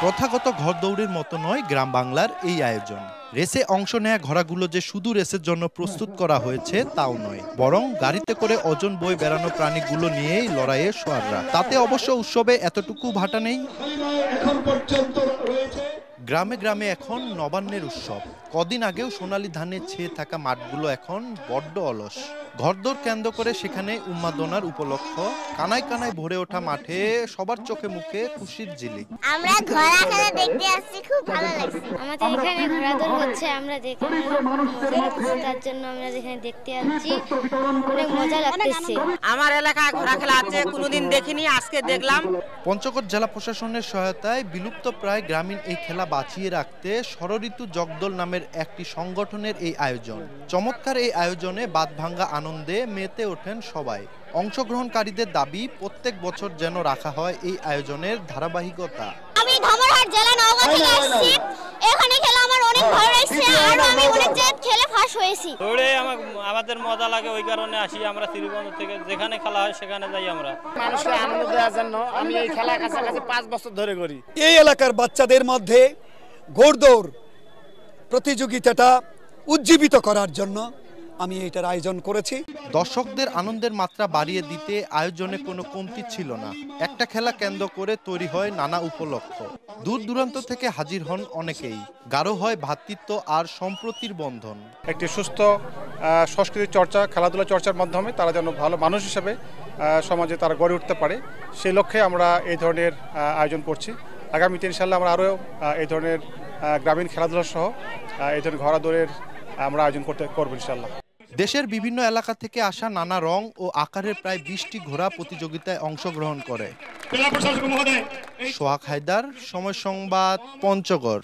প্রথাগত ঘোড়দৌড়ের মতো নয় গ্রাম বাংলার এই আয়োজন। রেসে অংশ নেয়া ঘোড়াগুলো যে শুধু রেসের জন্য প্রস্তুত করা হয়েছে তাও নয়, বরং গাড়িতে করে ওজন বয়ে বেড়ানো প্রাণীগুলো নিয়েই লড়াইয়ে সোয়াররা। তাতে অবশ্য উৎসবে এতটুকু ভাটা নেই। গ্রামে গ্রামে এখন নবান্নের উৎসব। কদিন আগেও সোনালী ধানে ছেয়ে থাকা মাঠগুলো এখন বড্ড অলস। ঘরদোর কেন্দ্র করে সেখানে উন্মাদনার উপলক্ষ। কানায় কানায় ভরে ওঠা মাঠে সবার চোখে মুখে খুশির ঝিলিক। আমরা ঘোড়া খেলা দেখতে আসছি, খুব ভালো লাগছে। আমাদের এখানে ঘোড়াদৌড় হচ্ছে, আমরা দেখে মজা লাগছে, তার জন্য আমরা এখানে দেখতে আসছি, অনেক মজা লাগতেছে। আমার এলাকায় ঘোড়া খেলা আছে, কোনোদিন দেখিনি, আজকে দেখলাম। পঞ্চগড় জেলা প্রশাসনের সহায়তায় বিলুপ্ত প্রায় গ্রামীণ এই খেলা বাঁচিয়ে রাখতে ষড়ঋতু জগদল নামের একটি সংগঠনের এই আয়োজন। চমৎকার এই আয়োজনে বাঁধভাঙ্গা আনন্দে মেতে ওঠেন সবাই। অংশগ্রহণকারীদের দাবি প্রত্যেক বছর যেন রাখা হয় এই আয়োজনের ধারাবাহিকতা। আমি ধামরাহাট জেলা নওগাঁ থেকে আসছি, এখানে খেলা আমার অনেক ভালো লাগছে, আর আমি অনেক জায়গায় খেলে ফার্স্ট হয়েছি। দৌড়ে আমাদের মজা লাগে, ওই কারণে আসি আমরা শ্রীগঞ্জ থেকে, যেখানে খেলা হয় সেখানে যাই আমরা। মানুষকে আনন্দ দেওয়ার জন্য আমি এই খেলা কাছাকাছি 5 বছর ধরে করি। এই এলাকার বাচ্চাদের মধ্যে ঘোড়দৌড় প্রতিযোগিতাটা উজ্জীবিত করার জন্য আমি এটার আয়োজন করেছি। দর্শকদের আনন্দের মাত্রা বাড়িয়ে দিতে আয়োজনে কোনো কমতি ছিল না। একটা খেলা কেন্দ্র করে তৈরি হয় নানা উপলক্ষ। দূর দূরান্ত থেকে হাজির হন অনেকেই। গাঢ় হয় ভ্রাতৃত্ব আর সম্প্রীতির বন্ধন। একটি সুস্থ সংস্কৃতি চর্চা, খেলাধুলা চর্চার মাধ্যমে তারা যেন ভালো মানুষ হিসেবে সমাজে তারা গড়ে উঠতে পারে, সেই লক্ষ্যে আমরা এই ধরনের আয়োজন করছি। আগামীতে ইনশাআল্লাহ আমরা আরও এই ধরনের গ্রামীণ খেলাধুলা সহ এই ধরনের ঘোড়াদৌড়ের আমরা আয়োজন করবো ইনশাআল্লাহ। দেশের বিভিন্ন এলাকা থেকে আসা নানা রং ও আকারের প্রায় 20টি ঘোড়া প্রতিযোগিতায় অংশগ্রহণ করে। সোহাগ হায়দার, সময় সংবাদ, পঞ্চগড়।